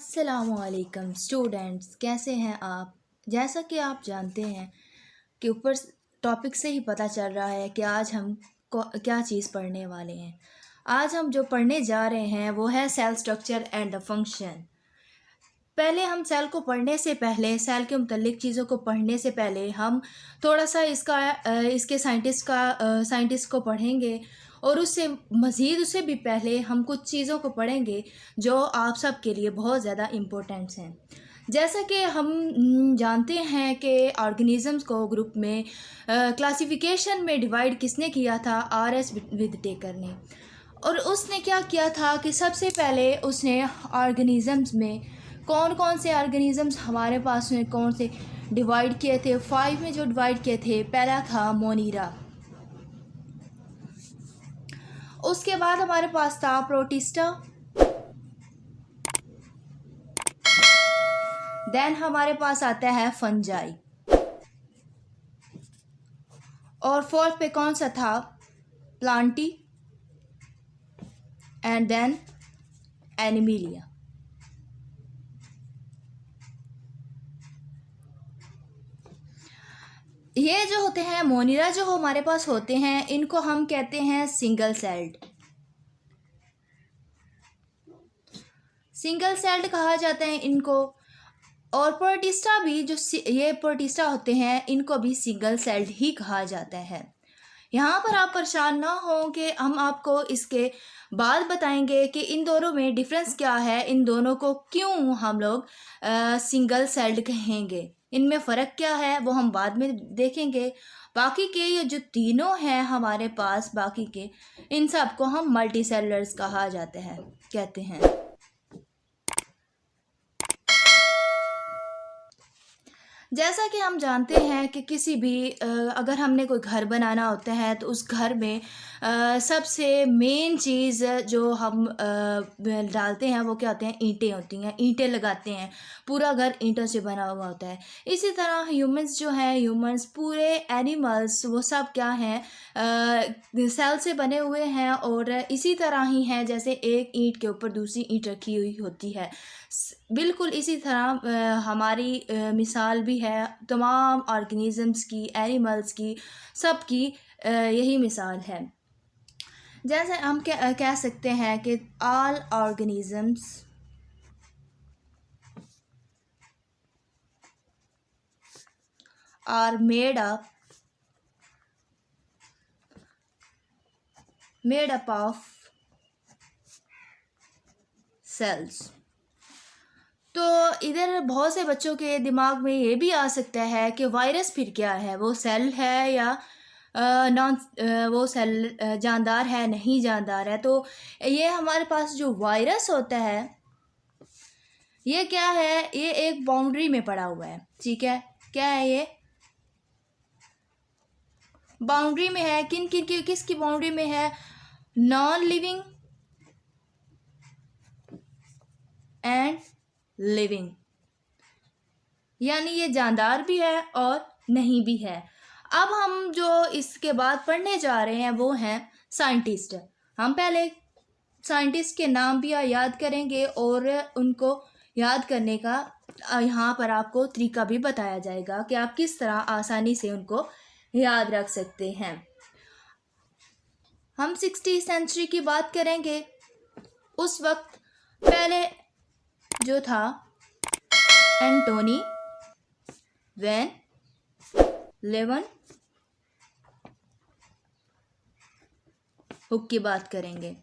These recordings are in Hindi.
अस्सलामुअलैकुम स्टूडेंट्स, कैसे हैं आप। जैसा कि आप जानते हैं कि ऊपर टॉपिक से ही पता चल रहा है कि आज हम क्या चीज़ पढ़ने वाले हैं। आज हम जो पढ़ने जा रहे हैं वो है cell structure and the function. पहले हम सेल को पढ़ने से पहले, सेल के मुतल्लिक चीज़ों को पढ़ने से पहले हम थोड़ा सा इसके साइंटिस्ट को पढ़ेंगे और उससे मज़ीद उससे भी पहले हम कुछ चीज़ों को पढ़ेंगे जो आप सब के लिए बहुत ज़्यादा इम्पोर्टेंट्स हैं। जैसा कि हम जानते हैं कि ऑर्गेनिज़म्स को ग्रुप में क्लासिफिकेशन में डिवाइड किसने किया था, आर एस विदटेकर ने। और उसने क्या किया था कि सबसे पहले उसने ऑर्गेनिज़म्स में कौन कौन से ऑर्गेनिज़म्स हमारे पास में कौन से डिवाइड किए थे। 5 में जो डिवाइड किए थे, पहला था मोनीरा, उसके बाद हमारे पास था प्रोटिस्टा, देन हमारे पास आता है फंजाई, और फोर्थ पे कौन सा था, प्लांटी, एंड देन एनिमिलिया। ये जो होते हैं मोनीरा, जो हमारे पास होते हैं, इनको हम कहते हैं सिंगल सेल्ड कहा जाता है इनको। और प्रोटिस्टा भी, जो ये प्रोटिस्टा होते हैं, इनको भी सिंगल सेल्ड ही कहा जाता है। यहाँ पर आप परेशान ना हो कि हम आपको इसके बाद बताएंगे कि इन दोनों में डिफरेंस क्या है, इन दोनों को क्यों हम लोग सिंगल सेल्ड कहेंगे, इनमें फ़र्क क्या है वो हम बाद में देखेंगे। बाकी के ये जो तीनों हैं हमारे पास, बाकी के इन सब को हम मल्टी सेलुलर्स कहा जाता है, कहते हैं। जैसा कि हम जानते हैं कि किसी भी अगर हमने कोई घर बनाना होता है तो उस घर में सबसे मेन चीज़ जो हम डालते हैं वो क्या होते हैं, ईंटें होती हैं, ईंटें लगाते हैं, पूरा घर ईंटों से बना हुआ होता है। इसी तरह ह्यूमंस जो हैं, ह्यूमंस, पूरे एनिमल्स, वो सब क्या हैं, सेल से बने हुए हैं। और इसी तरह ही हैं जैसे एक ईंट के ऊपर दूसरी ईंट रखी हुई होती है, बिल्कुल इसी तरह हमारी मिसाल भी है तमाम ऑर्गेनिज़म्स की, एनिमल्स की, सब की यही मिसाल है। जैसे हम कह सकते हैं कि all organisms are made up of cells. तो इधर बहुत से बच्चों के दिमाग में ये भी आ सकता है कि वायरस फिर क्या है, वो सेल है या नॉन वो सेल जानदार है, नहीं जानदार है। तो ये हमारे पास जो वायरस होता है, ये क्या है, ये एक बाउंड्री में पड़ा हुआ है, ठीक है। क्या है ये, बाउंड्री में है। किसकी बाउंड्री में है, नॉन लिविंग एंड लिविंग, यानी ये जानदार भी है और नहीं भी है। अब हम जो इसके बाद पढ़ने जा रहे हैं वो हैं साइंटिस्ट। हम पहले साइंटिस्ट के नाम भी याद करेंगे और उनको याद करने का यहाँ पर आपको तरीका भी बताया जाएगा कि आप किस तरह आसानी से उनको याद रख सकते हैं। हम 60th सेंचुरी की बात करेंगे। उस वक्त पहले जो था एंटोनी वैन लेवन हुक की बात करेंगे।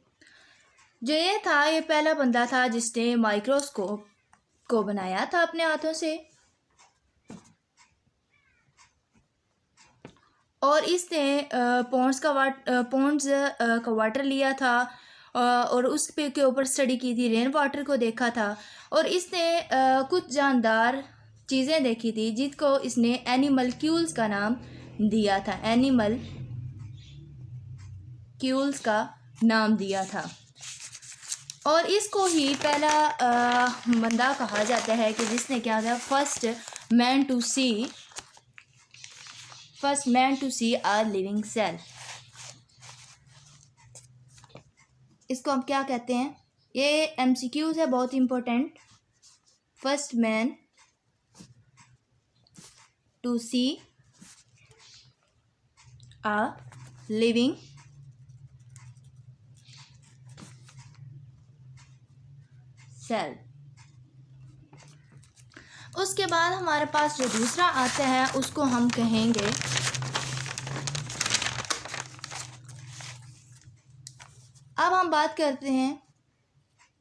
जो ये था, ये पहला बंदा था जिसने माइक्रोस्कोप को बनाया था अपने हाथों से, और इसने पॉन्ड्स का वाटर लिया था और उस पे के ऊपर स्टडी की थी, रेन वाटर को देखा था, और इसने कुछ जानदार चीज़ें देखी थी जिसको इसने एनिमल क्यूल्स का नाम दिया था, एनिमल क्यूल्स का नाम दिया था। और इसको ही पहला बंदा कहा जाता है कि जिसने क्या था, first man to see a living cell. इसको हम क्या कहते हैं, ये MCQs है बहुत important. First man to see a living cell. उसके बाद हमारे पास जो दूसरा आता है उसको हम कहेंगे अब हम बात करते हैं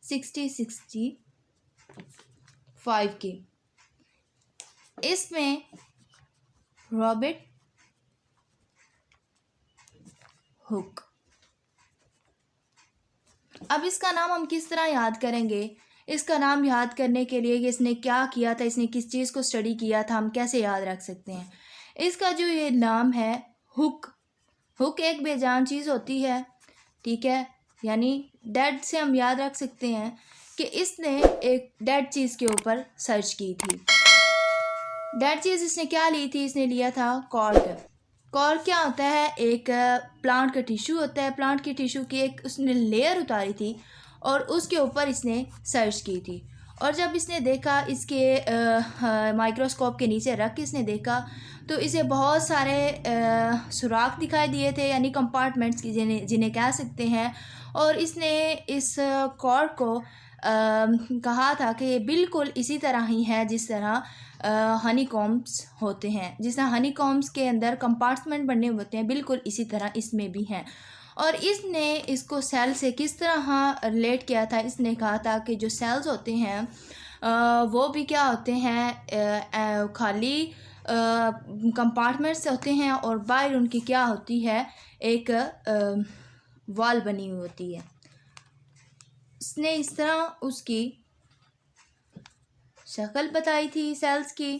6065 की। इसमें रॉबर्ट हुक। अब इसका नाम हम किस तरह याद करेंगे? इसका नाम याद करने के लिए कि इसने क्या किया था, इसने किस चीज़ को स्टडी किया था, हम कैसे याद रख सकते हैं? इसका जो ये नाम है हुक, हुक एक बेजान चीज़ होती है, ठीक है, यानी डेड से हम याद रख सकते हैं कि इसने एक डेड चीज़ के ऊपर सर्च की थी। डेड चीज़ इसने क्या ली थी? इसने लिया था कॉर्क। कॉर्क क्या होता है? एक प्लांट का टिश्यू होता है। प्लांट की टिश्यू की एक उसने लेयर उतारी थी और उसके ऊपर इसने सर्च की थी। और जब इसने देखा, इसके माइक्रोस्कोप के नीचे रख के इसने देखा तो इसे बहुत सारे सुराख दिखाई दिए थे, यानी कंपार्टमेंट्स की जिन्हें कह सकते हैं। और इसने इस कॉर्क को कहा था कि ये बिल्कुल इसी तरह ही है जिस तरह हनी कॉम्ब्स होते हैं, जिस तरह हनी कॉम्ब्स के अंदर कंपार्टमेंट बने होते हैं, बिल्कुल इसी तरह इसमें भी हैं। और इसने इसको सेल से किस तरह रिलेट किया था? इसने कहा था कि जो सेल्स होते हैं वो भी क्या होते हैं, खाली कंपार्टमेंट्स होते हैं और बाहर उनकी क्या होती है, एक वॉल बनी हुई होती है। इसने इस तरह उसकी शक्ल बताई थी सेल्स की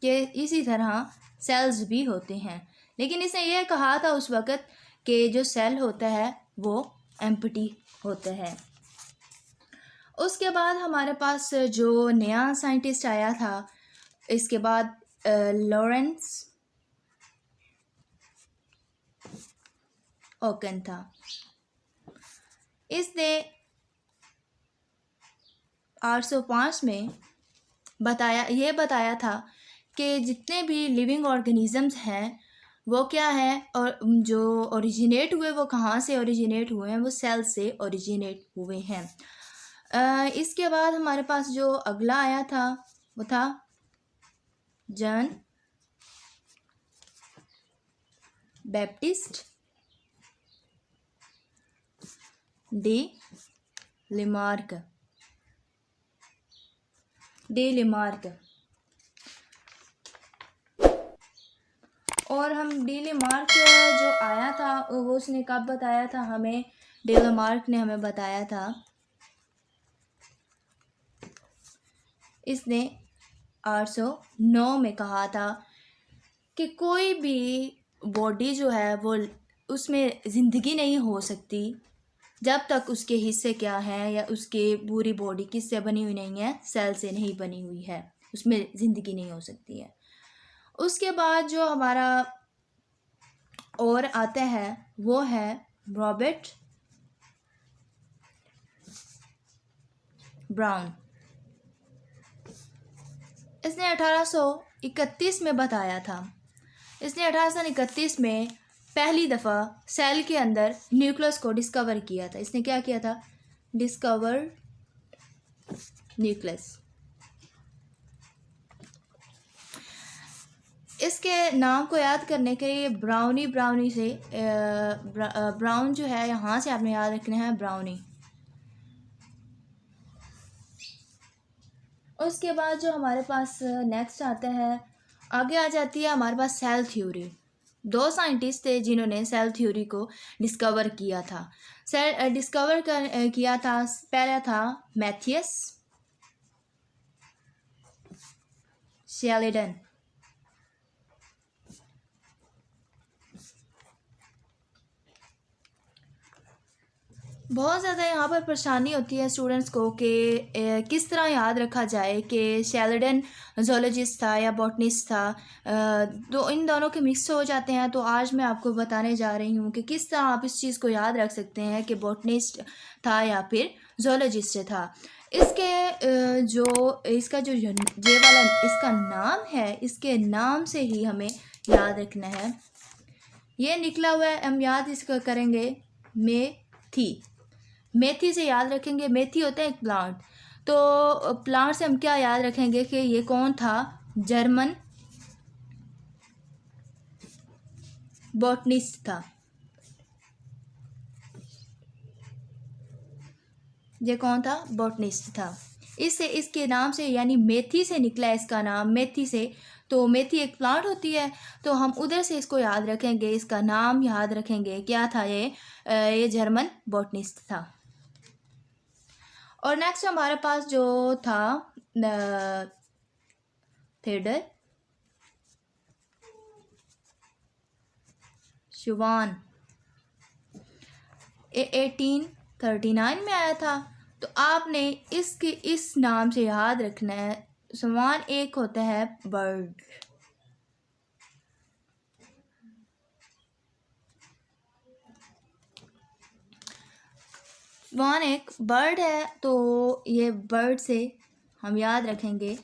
कि इसी तरह सेल्स भी होते हैं। लेकिन इसने यह कहा था उस वक़्त कि जो सेल होता है वो एम्प्टी होता है। उसके बाद हमारे पास जो नया साइंटिस्ट आया था, इसके बाद लॉरेंस ओकन था। इसने 805 में बताया था कि जितने भी लिविंग ऑर्गेनिज़म्स हैं वो क्या है, और जो ओरिजिनेट हुए वो कहाँ से ओरिजिनेट हुए हैं? वो सेल से ओरिजिनेट हुए हैं। इसके बाद हमारे पास जो अगला आया था वो था जॉन बैप्टिस्ट डी लेमार्क। और हम डी लेमार्क जो आया था वो उसने कब बताया था हमें? डी लेमार्क ने हमें बताया था, इसने 809 में कहा था कि कोई भी बॉडी जो है वो उसमें ज़िंदगी नहीं हो सकती जब तक उसके हिस्से क्या हैं या उसके पूरी बॉडी किससे बनी हुई नहीं है, सेल से नहीं बनी हुई है, उसमें ज़िंदगी नहीं हो सकती है। उसके बाद जो हमारा और आता है वो है रॉबर्ट ब्राउन। इसने 1831 में बताया था। इसने 1831 में पहली दफ़ा सेल के अंदर न्यूक्लियस को डिस्कवर किया था। इसने क्या किया था? Discover nucleus. इसके नाम को याद करने के लिए ब्राउनी से ब्राउन जो है यहाँ से आपने याद रखना है, ब्राउनी। उसके बाद जो हमारे पास नेक्स्ट आता है, आगे आ जाती है हमारे पास सेल थ्योरी। दो साइंटिस्ट थे जिन्होंने सेल थ्योरी को डिस्कवर किया था। किया था, पहला था मैथियस शेल्डन। बहुत ज़्यादा यहाँ पर परेशानी होती है स्टूडेंट्स को कि किस तरह याद रखा जाए कि शेल्डन ज़ूलॉजिस्ट था या बॉटनिस्ट था, तो इन दोनों के मिक्स हो जाते हैं। तो आज मैं आपको बताने जा रही हूँ कि किस तरह आप इस चीज़ को याद रख सकते हैं कि बॉटनिस्ट था या फिर जोलॉजिस्ट था। इसके जो इसका जो ये वाला इसका नाम है, इसके नाम से ही हमें याद रखना है। ये निकला हुआ है, हम याद इसको करेंगे मेथी। मेथी से याद रखेंगे, मेथी होता है एक प्लांट। तो प्लांट से हम क्या याद रखेंगे कि ये कौन था, जर्मन बॉटनिस्ट था। ये कौन था, बॉटनिस्ट था। इससे इसके नाम से यानी मेथी से निकला है इसका नाम, मेथी से। तो मेथी एक प्लांट होती है, तो हम उधर से इसको याद रखेंगे, इसका नाम याद रखेंगे। क्या था ये जर्मन बॉटनिस्ट था। और नेक्स्ट हमारे पास जो था थियोडर शुवान, 1839 में आया था। तो आपने इसके इस नाम से याद रखना है। शुवान एक होता है बर्ड, शुवान एक बर्ड है। तो ये बर्ड से हम याद रखेंगे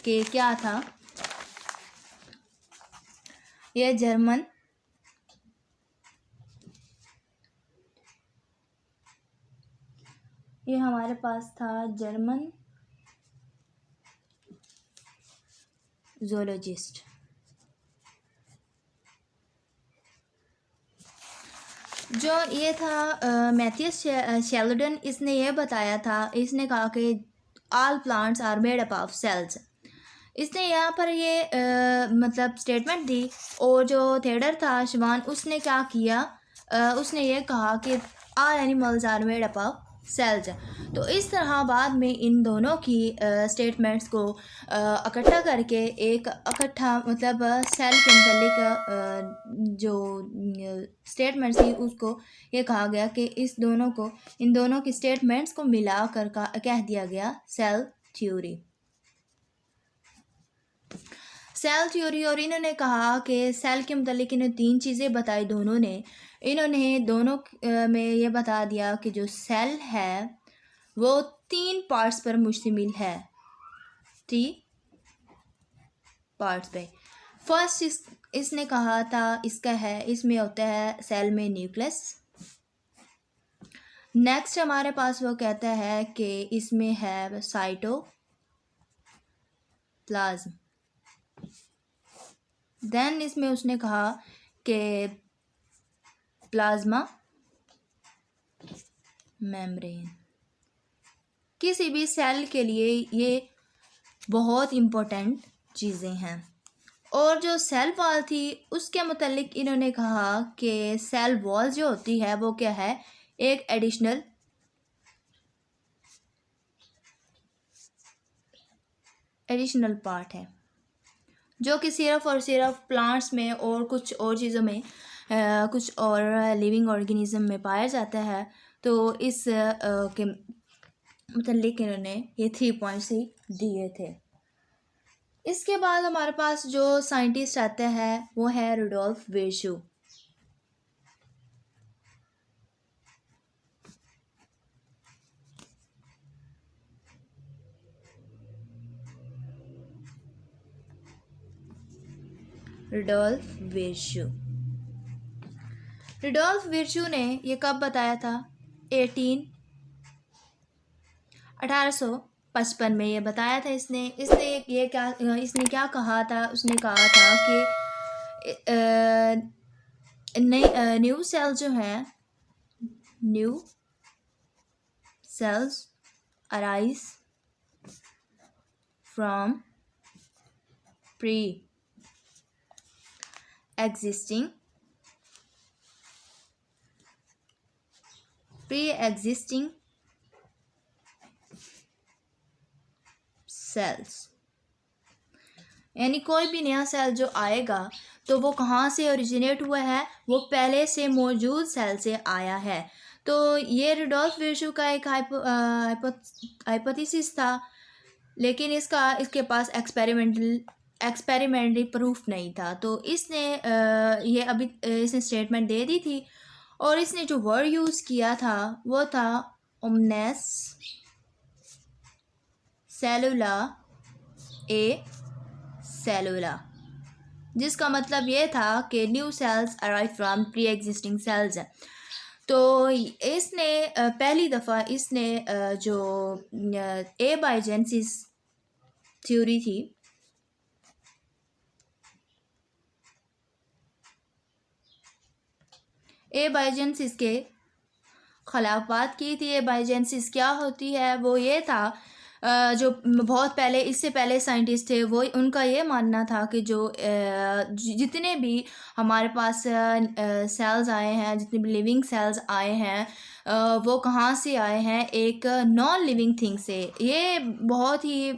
कि क्या था, ये जर्मन ये हमारे पास था जर्मन जोलॉजिस्ट। जो ये था मैथियस शेल्डन, इसने ये बताया था, इसने कहा कि all plants are made up of cells. इसने यहाँ पर ये मतलब स्टेटमेंट दी। और जो थियोडर था शुवान, उसने क्या किया, उसने ये कहा कि all animals are made up of cells. तो इस तरह बाद में इन दोनों की स्टेटमेंट्स को इकट्ठा करके एक इकट्ठा मतलब सेल के मतलब जो स्टेटमेंट्स थी उसको ये कहा गया कि इन दोनों की स्टेटमेंट्स को मिला कर का कह दिया गया सेल थ्योरी। Cell theory. और इन्होंने कहा कि सेल के मतलब इन्होंने 3 चीज़ें बताई दोनों ने। इन्होंने दोनों में ये बता दिया कि जो सेल है वो 3 पार्ट्स पर मुश्तमिल है, 3 पार्ट्स पे। फर्स्ट इसने कहा था इसका है, इसमें होता है सेल में न्यूक्लियस। नेक्स्ट हमारे पास वो कहता है कि इसमें है साइटोप्लाज्म। देन इसमें उसने कहा कि प्लाज्मा मेम्ब्रेन। किसी भी सेल के लिए ये बहुत इम्पोर्टेंट चीज़ें हैं। और जो सेल वॉल थी उसके मुतालिक इन्होंने कहा कि सेल वॉल जो होती है वो क्या है, एक एडिशनल पार्ट है, जो कि सिर्फ और सिर्फ प्लांट्स में और कुछ और चीज़ों में कुछ और लिविंग ऑर्गेनिज्म में पाया जाता है। तो इस के मुतालिक इन्होंने ये 3 पॉइंट्स ही दिए थे। इसके बाद हमारे पास जो साइंटिस्ट आता है वो है रुडोल्फ विर्चू। रुडोल्फ विर्चू ने ये कब बताया था, 1855 में ये बताया था। इसने क्या कहा था, उसने कहा था कि न्यू सेल जो है, new sales arise from pre existing cells. यानी कोई भी नया सेल जो आएगा तो वो कहाँ से ओरिजिनेट हुआ है, वो पहले से मौजूद सेल से आया है। तो ये रुडोल्फ विर्चू का एक हाइपोथेसिस था, लेकिन इसके पास एक्सपेरिमेंटली प्रूफ नहीं था। तो इसने स्टेटमेंट दे दी थी। और इसने जो वर्ड यूज़ किया था वो था omnes cellula a cellula, जिसका मतलब ये था कि new sales arrive from pre existing cells. तो इसने पहली दफ़ा इसने जो एबायोजेनेसिस थ्योरी थी, एबायोजेनेसिस के खिलाफ बात की थी। एबायोजेनेसिस क्या होती है, वो ये था जो बहुत पहले, इससे पहले साइंटिस्ट थे, वो उनका ये मानना था कि जो जितने भी हमारे पास सेल्स आए हैं, जितने भी लिविंग सेल्स आए हैं, वो कहाँ से आए हैं, एक नॉन लिविंग थिंग से। ये बहुत ही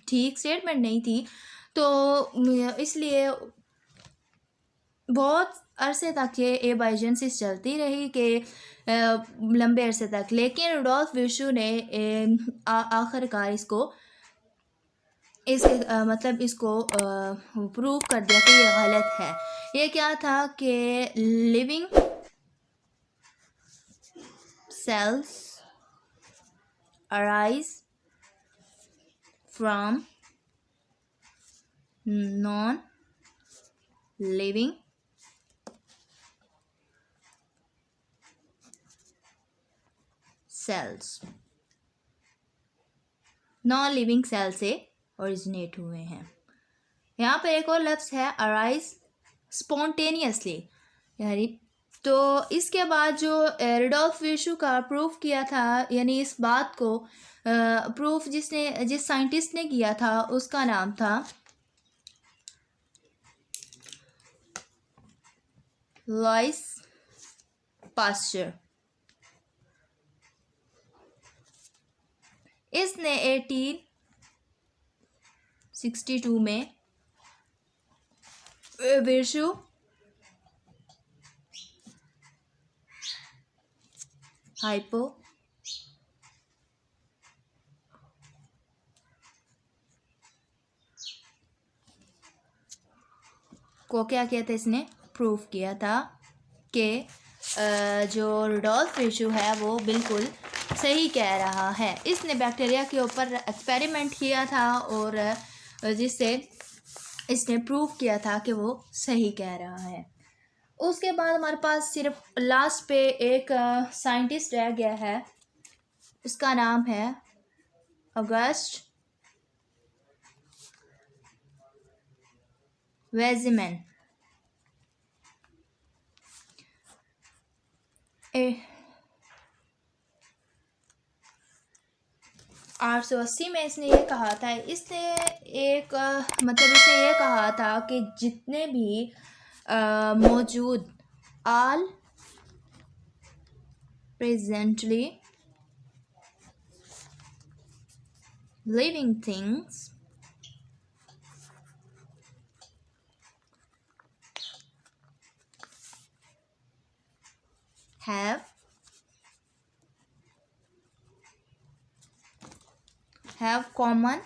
ठीक स्टेटमेंट नहीं थी, तो इसलिए बहुत अरसे तक ये एबायोजेनेसिस चलती रही कि लंबे अरसे तक। लेकिन रुडोल्फ विर्शु ने आखिरकार इसको मतलब इसको प्रूव कर दिया कि ये गलत है। ये क्या था कि living cells arise from non living cells, non living cell से ओरिजिनेट हुए हैं। यहाँ पर एक और लफ्ज़ है अराइज स्पॉन्टेनियसली, यानी तो इसके बाद जो रुडोल्फ विर्शु का प्रूफ किया था, यानी इस बात को प्रूफ जिस साइंटिस्ट ने किया था उसका नाम था लुईस पास्चर। इसने 1862 में विर्शु हाइपो को क्या किया था, इसने प्रूफ किया था कि जो रुडोल्फ विर्शु है वो बिल्कुल सही कह रहा है। इसने बैक्टीरिया के ऊपर एक्सपेरिमेंट किया था और जिससे इसने प्रूफ किया था कि वो सही कह रहा है। उसके बाद हमारे पास सिर्फ लास्ट पे एक साइंटिस्ट रह गया है, उसका नाम है ऑगस्ट वेज़मेन। 880 में इसने ये कहा था, इसने ये कहा था कि जितने भी मौजूद all presently living things have common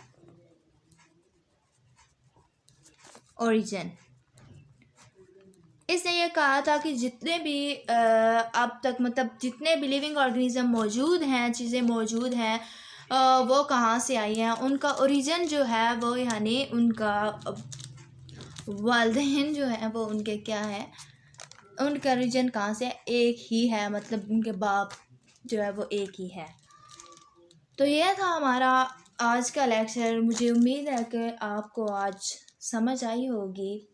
origin। इसने ये कहा था कि जितने भी अब तक जितने भी लिविंग ऑर्गेनिज्म मौजूद हैं, चीज़ें मौजूद हैं, वो कहाँ से आई हैं, उनका ओरिजिन जो है वो, यानी उनका वालिदैन जो है वो उनके क्या है, उनका ओरिजिन कहाँ से एक ही है, उनके बाप जो है वो एक ही है। तो यह था हमारा आज का लेक्चर। मुझे उम्मीद है कि आपको आज समझ आई होगी।